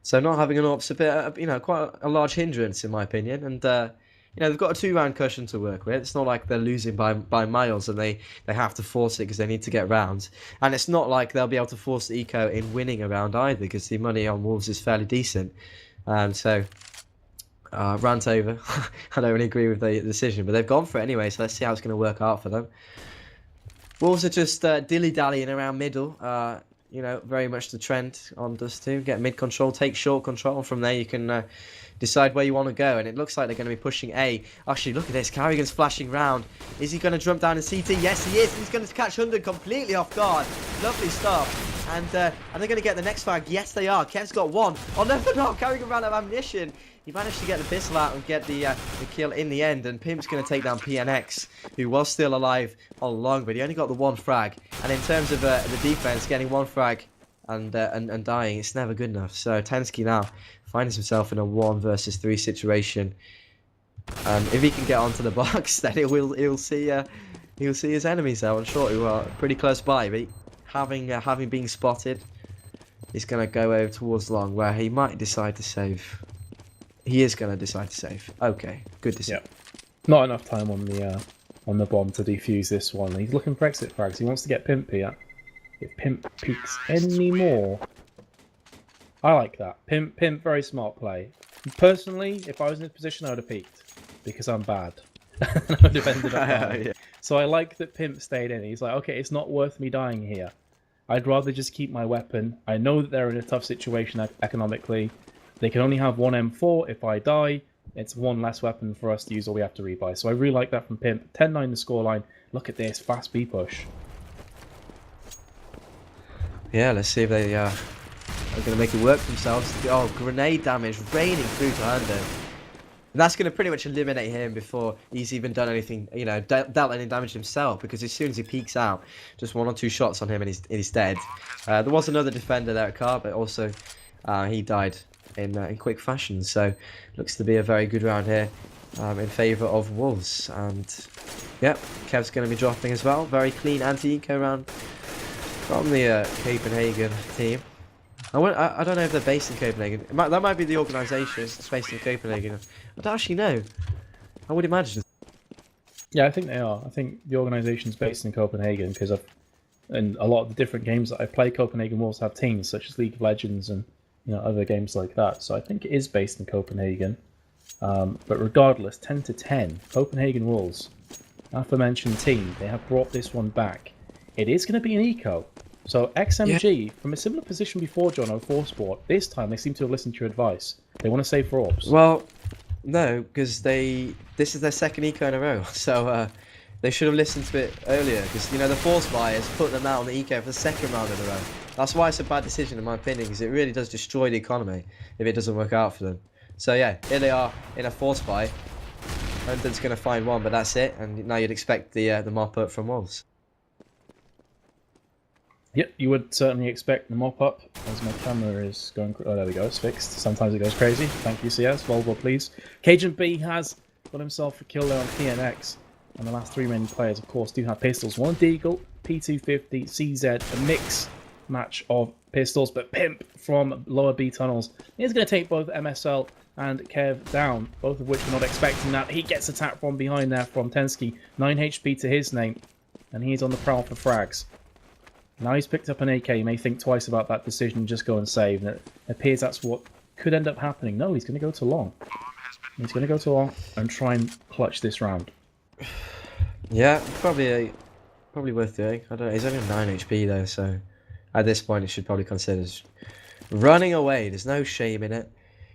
So not having an AWP's a bit, quite a large hindrance in my opinion, and they've got a 2-round cushion to work with. It's not like they're losing by miles and they have to force it because they need to get rounds. And it's not like they'll be able to force the eco in winning a round either, because the money on Wolves is fairly decent. Rant over. I don't really agree with the decision, but they've gone for it anyway, so let's see how it's going to work out for them. Wolves are just dilly-dallying around middle. Very much the trend on Dust 2. Get mid control, take short control, and from there you can decide where you want to go. And it looks like they're going to be pushing A. Actually, look at this. Carrigan's flashing round. Is he going to jump down in CT? Yes, he is. He's going to catch 100 completely off guard. Lovely stuff. And are they going to get the next frag? Yes, they are. Kev's got 1. Oh, no. Carrigan ran out of ammunition. He managed to get the pistol out and get the kill in the end. And Pimp's going to take down PNX, who was still alive all along, but he only got the 1 frag. And in terms of the defense, getting 1 frag and dying, it's never good enough. So Tensky now finds himself in a 1 versus 3 situation. And if he can get onto the box, then he'll see his enemies there on short, who are pretty close by. But having been spotted, he's going to go over towards long, where he might decide to save. He is going to decide to save. Okay, good decision. Yeah. Not enough time on the bomb to defuse this one. He's looking for exit frags. He wants to get Pimp here. If Pimp peeks any more, I like that. Pimp, very smart play. Personally, if I was in this position, I would have peeked because I'm bad. I would have ended up dying. Yeah. So I like that Pimp stayed in. He's like, okay, it's not worth me dying here. I'd rather just keep my weapon. I know that they're in a tough situation economically. They can only have 1 M4. If I die, it's 1 less weapon for us to use, or we have to rebuy. So I really like that from Pimp. 10-9 the scoreline. Look at this, fast B push. Yeah, let's see if they are going to make it work for themselves. Oh, grenade damage raining through to Herndon. And that's going to pretty much eliminate him before he's even done anything, dealt any damage himself, because as soon as he peeks out, just 1 or 2 shots on him and he's dead. There was another defender there at car, but also he died in quick fashion. So looks to be a very good round here in favour of Wolves. And yep, Kev's going to be dropping as well. Very clean anti-eco round from the Copenhagen team. I don't know if they're based in Copenhagen. That might be the organisation that's based in Copenhagen. I don't actually know. I would imagine. Yeah, I think they are. I think the organisation's based in Copenhagen because in a lot of the different games that I play, Copenhagen Wolves have teams such as League of Legends and other games like that. So I think it is based in Copenhagen. But regardless, 10-10, Copenhagen Wolves, aforementioned team, they have brought this one back. It is going to be an eco. So XMG, from a similar position before, John, 04 Sport, this time they seem to have listened to your advice. They want to save for orbs. Well, no, because this is their second eco in a row, so they should have listened to it earlier. Because the force buy has put them out on the eco for the second round in a row. That's why it's a bad decision in my opinion, because it really does destroy the economy if it doesn't work out for them. So yeah, here they are in a force buy. London's going to find one, but that's it. And now you'd expect the mop up from Wolves. Yep, you would certainly expect the mop up, as my camera is going... Oh, there we go, it's fixed. Sometimes it goes crazy. Thank you, CS. Volvo, please. Cajun B has got himself a kill there on PNX. And the last three remaining players, of course, do have pistols. One Deagle, P250, CZ, a mix match of pistols, but Pimp from lower B tunnels is going to take both MSL and Kev down, both of which we're not expecting that. He gets attacked from behind there from Tensky. 9 HP to his name, and he's on the prowl for frags. Now he's picked up an AK, he may think twice about that decision and just go and save, and it appears that's what could end up happening. No, he's going to go to long. He's going to go to long and try and clutch this round. Yeah, probably worth doing. I don't know, he's only on 9 HP though, so at this point it should probably consider running away. There's no shame in it.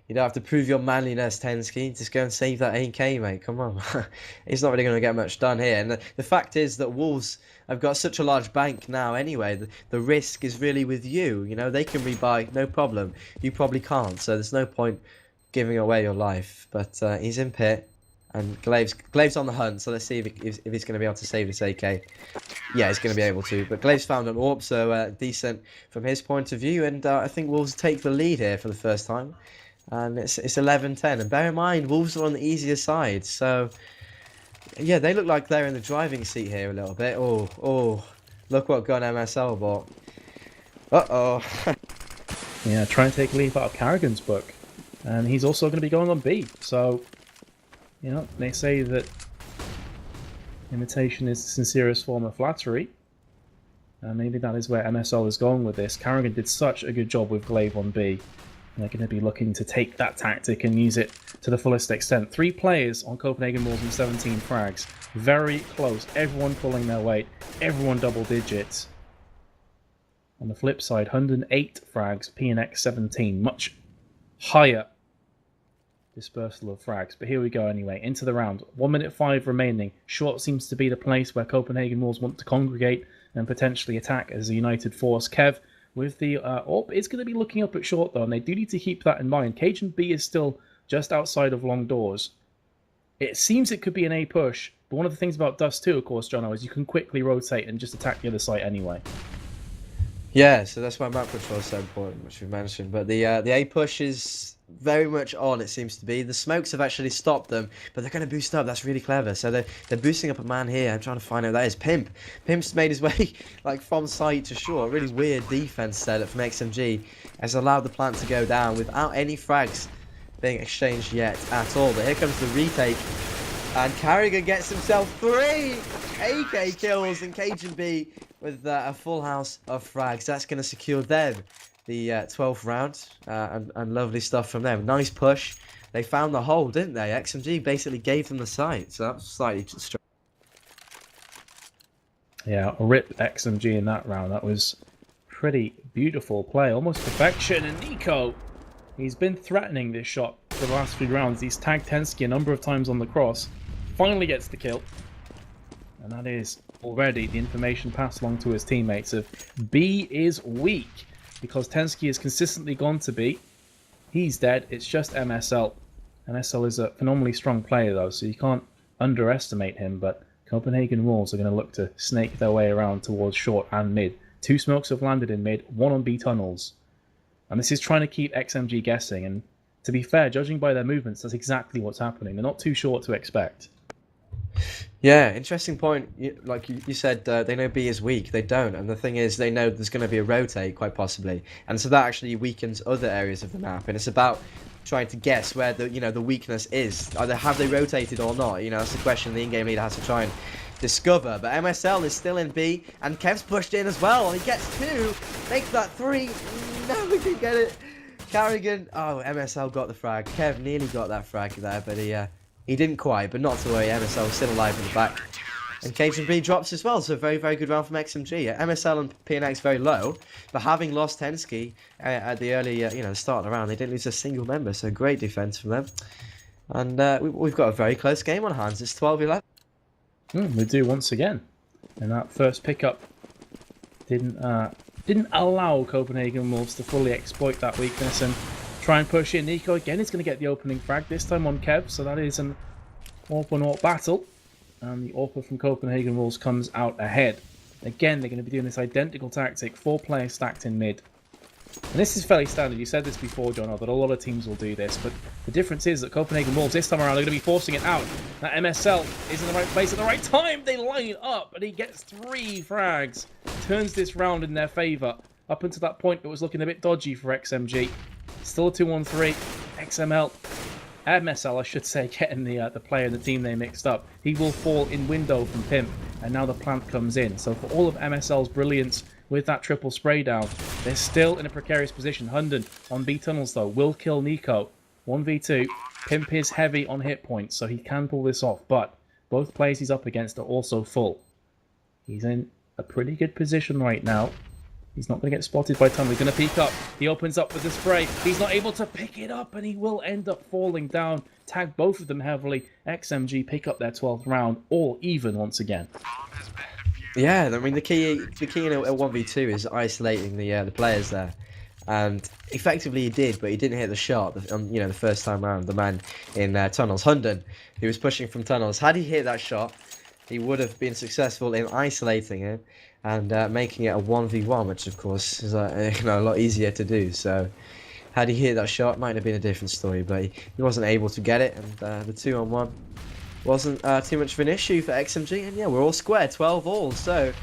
You don't have to prove your manliness, Tensky. Just go and save that AK, mate. Come on. He's not really going to get much done here. And the fact is that Wolves have got such a large bank now anyway. The risk is really with you. They can rebuy, no problem. You probably can't. So there's no point giving away your life. But he's in pit. And Glaive's on the hunt. So let's see if he's going to be able to save this AK. Yeah, he's going to be able to. But Glaive's found an AWP, so decent from his point of view. And I think Wolves take the lead here for the first time. And it's 11-10, and bear in mind Wolves are on the easier side, so yeah, they look like they're in the driving seat here a little bit. Oh, look what gun MSL bought. Yeah, trying to take a leaf out of Carrigan's book, and he's also going to be going on B. So they say that imitation is the sincerest form of flattery, and maybe that is where MSL is going with this. Carrigan did such a good job with Glaive on B. They're going to be looking to take that tactic and use it to the fullest extent. 3 players on Copenhagen Wolves and 17 frags. Very close. Everyone pulling their weight. Everyone double digits. On the flip side, 108 frags, PNX 17. Much higher dispersal of frags. But here we go anyway. Into the round. 1 minute 5 remaining. Short seems to be the place where Copenhagen Wolves want to congregate and potentially attack as a united force. Kev, with the AWP, is going to be looking up at short though, and they do need to keep that in mind. Cajun B is still just outside of long doors. It seems it could be an A push, but one of the things about Dust 2, of course, Jono, is you can quickly rotate and just attack the other site anyway. Yeah, so that's why map control is so important, which we mentioned. But the A push is very much on, it seems to be. The smokes have actually stopped them, but they're going to boost up. That's really clever. So they're boosting up a man here. I'm trying to find out who that is. Pimp. Pimp's made his way from side to short. Really weird defense setup from XMG has allowed the plant to go down without any frags being exchanged yet at all. But here comes the retake, and Carrigan gets himself 3 AK kills, and Cajun B with a full house of frags. That's going to secure them the 12th round, and lovely stuff from them. Nice push. They found the hole, didn't they? XMG basically gave them the site, so that was slightly strange. Yeah, rip XMG in that round. That was pretty beautiful play, almost perfection. And Nico, he's been threatening this shot for the last few rounds. He's tagged Tensky a number of times on the cross. Finally gets the kill. And that is already the information passed along to his teammates of B is weak. Because Tensky has consistently gone to B. He's dead. It's just MSL. MSL is a phenomenally strong player though, so you can't underestimate him, but Copenhagen Wolves are going to look to snake their way around towards short and mid. 2 smokes have landed in mid, 1 on B tunnels. And this is trying to keep XMG guessing, and to be fair, judging by their movements, that's exactly what's happening. They're not too short to expect. Yeah, interesting point. Like you said, they know B is weak. They don't, and the thing is, they know there's going to be a rotate, quite possibly, and so that actually weakens other areas of the map. And it's about trying to guess where the weakness is. Either have they rotated or not? That's the question the in-game leader has to try and discover. But MSL is still in B, and Kev's pushed in as well. And he gets 2, makes that 3. No, we can get it. Carrigan. Oh, MSL got the frag. Kev nearly got that frag there, but he didn't quite, but not to worry. MSL still alive in the back. And Cajun B drops as well, so very, very good round from XMG. MSL and PNX very low, but having lost Tensky at the early, start of the round, they didn't lose a single member, so great defense from them. And we've got a very close game on hands. It's 12-11. We do once again. And that first pickup didn't allow Copenhagen Wolves to fully exploit that weakness and try and push in. Nico again is going to get the opening frag, this time on Kev, so that is an AWP battle. And the AWP from Copenhagen Wolves comes out ahead. Again, they're going to be doing this identical tactic, 4 players stacked in mid. And this is fairly standard. You said this before, Jono, that a lot of teams will do this, but the difference is that Copenhagen Wolves this time around are going to be forcing it out. That MSL is in the right place at the right time. They line up, and he gets 3 frags. Turns this round in their favour. Up until that point, it was looking a bit dodgy for XMG. Still a 2-1-3. MSL, I should say, getting the player and the team they mixed up. He will fall in window from Pimp, and now the plant comes in. So for all of MSL's brilliance with that triple spray down, they're still in a precarious position. Hunden on B tunnels, though, will kill Nico. 1v2. Pimp is heavy on hit points, so he can pull this off, but both players he's up against are also full. He's in a pretty good position right now. He's not going to get spotted by Tunnel. He's going to peek up. He opens up with the spray. He's not able to pick it up, and he will end up falling down. Tag both of them heavily. XMG pick up their 12th round, all even once again. Yeah, I mean the key in a 1v2 is isolating the players there, and effectively he did, but he didn't hit the shot. The first time round, the man in tunnels, Hunden, who was pushing from tunnels. Had he hit that shot, he would have been successful in isolating him and making it a 1v1, which of course is a lot easier to do. So had he hit that shot, it might have been a different story, but he wasn't able to get it, and the 2-on-1 wasn't too much of an issue for XMG. And yeah, we're all square, 12 all. So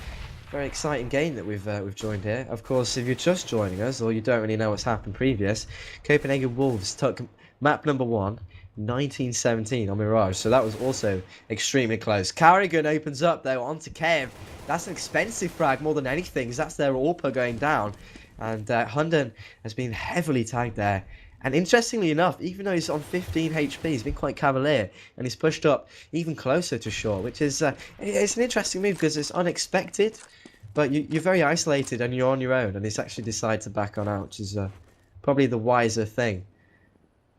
very exciting game that we've joined here. Of course, if you're just joining us or you don't really know what's happened previous, Copenhagen Wolves took map number 1. 1917 on Mirage, so that was also extremely close. Carrigan opens up though onto Kev. That's an expensive frag more than anything, because that's their AWP going down, and Hunden has been heavily tagged there. And interestingly enough, even though he's on 15 HP, he's been quite cavalier, and he's pushed up even closer to shore, which is it's an interesting move because it's unexpected, but you're very isolated and you're on your own, and he's actually decided to back on out, which is probably the wiser thing.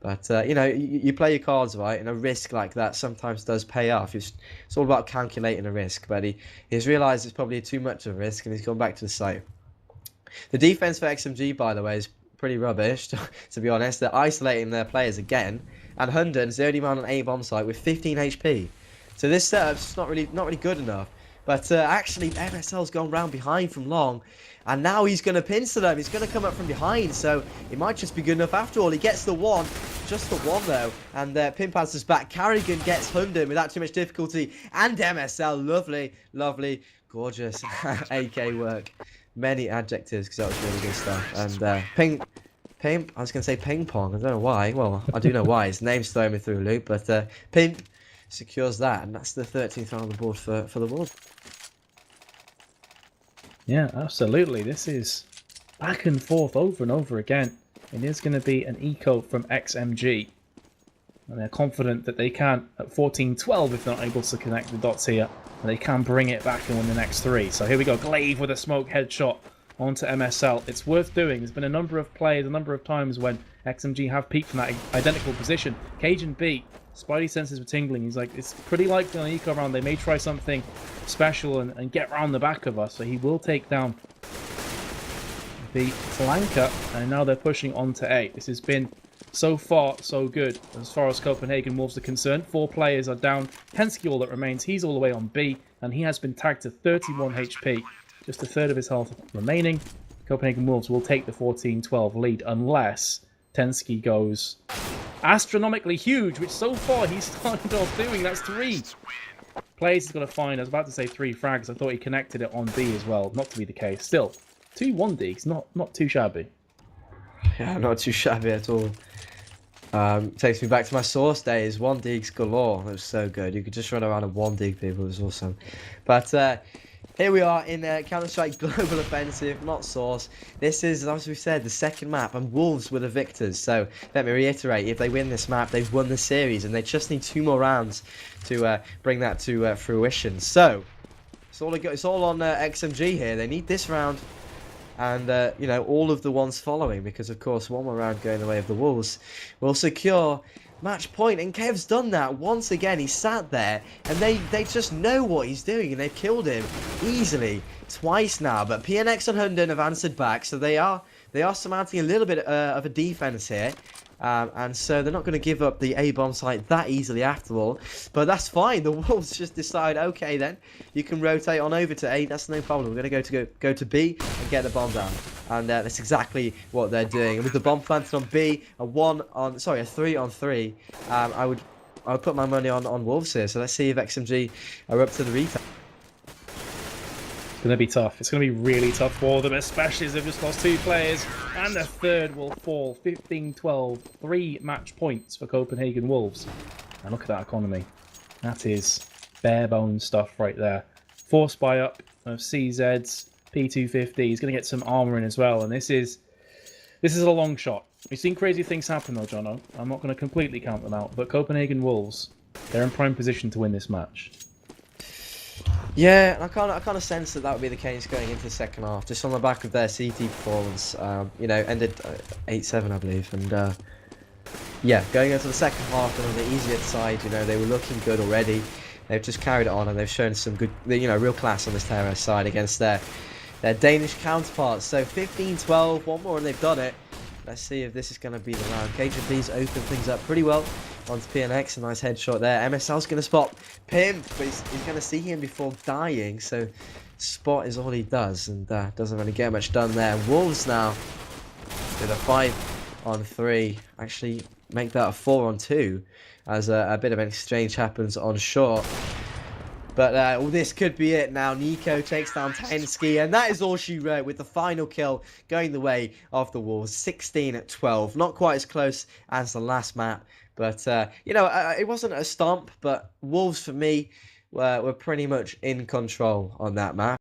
But, you play your cards right, and a risk like that sometimes does pay off. It's all about calculating a risk, but he's realised it's probably too much of a risk, and he's gone back to the site. The defense for XMG, by the way, is pretty rubbish, to be honest. They're isolating their players again, and Hunden's the only man on A bomb site with 15 HP. So this setup's not really good enough. But actually, MSL's gone round behind from long, and now he's going to pincer them. He's going to come up from behind, so it might just be good enough after all. He gets the one, just the one though, and Pimp has his back. Carrigan gets Hunden without too much difficulty, and MSL, lovely, gorgeous AK work. Many adjectives, because that was really good stuff. And Pimp, I was going to say ping pong, I don't know why. Well, I do know why. His name's throwing me through a loop, but Pimp secures that, and that's the 13th round on the board for the world. Yeah, absolutely. This is back and forth over and over again. It is going to be an eco from XMG. And they're confident that they can, at 14-12, if they're not able to connect the dots here, and they can bring it back and win the next 3. So here we go. Glaive with a smoke headshot onto MSL. It's worth doing. There's been a number of plays, a number of times when XMG have peaked from that identical position. Cajun B, Spidey senses were tingling. He's like, it's pretty likely on an eco round they may try something special and get round the back of us. So he will take down the flanker, and now they're pushing on to A. This has been so far so good as far as Copenhagen Wolves are concerned. 4 players are down. Hensky all that remains. He's all the way on B, and he has been tagged to 31 HP. Just a third of his health remaining. Copenhagen Wolves will take the 14-12 lead unless Tensky goes astronomically huge, which so far he's started off doing. That's 3 plays he's got to find. I was about to say 3 frags. I thought he connected it on B as well. Not to be the case. Still, 2 1-digs. Not too shabby. Yeah, not too shabby at all. Takes me back to my source days. 1-digs galore. It was so good. You could just run around and 1-dig people. It was awesome. But here we are in Counter-Strike Global Offensive, not Source. This is, as we said, the second map, and Wolves were the victors. So let me reiterate, if they win this map, they've won the series, and they just need 2 more rounds to bring that to fruition. So It's all on XMG here. They need this round, and you know, all of the ones following, because of course one more round going the way of the Wolves will secure match point. And Kev's done that once again. He sat there, and they just know what he's doing, and they've killed him easily twice now. But PNX and Hunden have answered back, so they are surmounting a little bit of a defense here. And so they're not going to give up the A-bomb site that easily after all. But that's fine. The Wolves just decide, okay then, you can rotate on over to A. That's no problem. We're going to go to B and get the bomb down. And that's exactly what they're doing. And with the bomb planted on B, a 3 on 3, I would put my money on Wolves here. So let's see if XMG are up to the retake. It's going to be tough. It's going to be really tough for them, especially as they've just lost 2 players. And the third will fall. 15-12. 3 match points for Copenhagen Wolves. And look at that economy. That is bare bones stuff right there. Force buy up of CZs. P250. He's going to get some armor in as well. And this is a long shot. We've seen crazy things happen though, Jono. I'm not going to completely count them out. But Copenhagen Wolves, they're in prime position to win this match. Yeah, I kind of sense that would be the case going into the second half, just on the back of their CT performance. You know, ended 8-7, I believe, and yeah, going into the second half and on the easier side, you know, they were looking good already. They've just carried it on, and they've shown some good, you know, real class on this Terra side against their Danish counterparts. So 15-12, one more, and they've done it. Let's see if this is going to be the round. KGP's opened things up pretty well onto PNX. A nice headshot there. MSL's going to spot Pim, but he's going to see him before dying. So spot is all he does, and doesn't really get much done there. Wolves now with a 5 on 3. Actually make that a 4 on 2 as a bit of an exchange happens on short. But well, this could be it now. Nico takes down Tensky, and that is all she wrote, with the final kill going the way of the Wolves. 16-12. Not quite as close as the last map, but you know, it wasn't a stomp, but Wolves for me were pretty much in control on that map.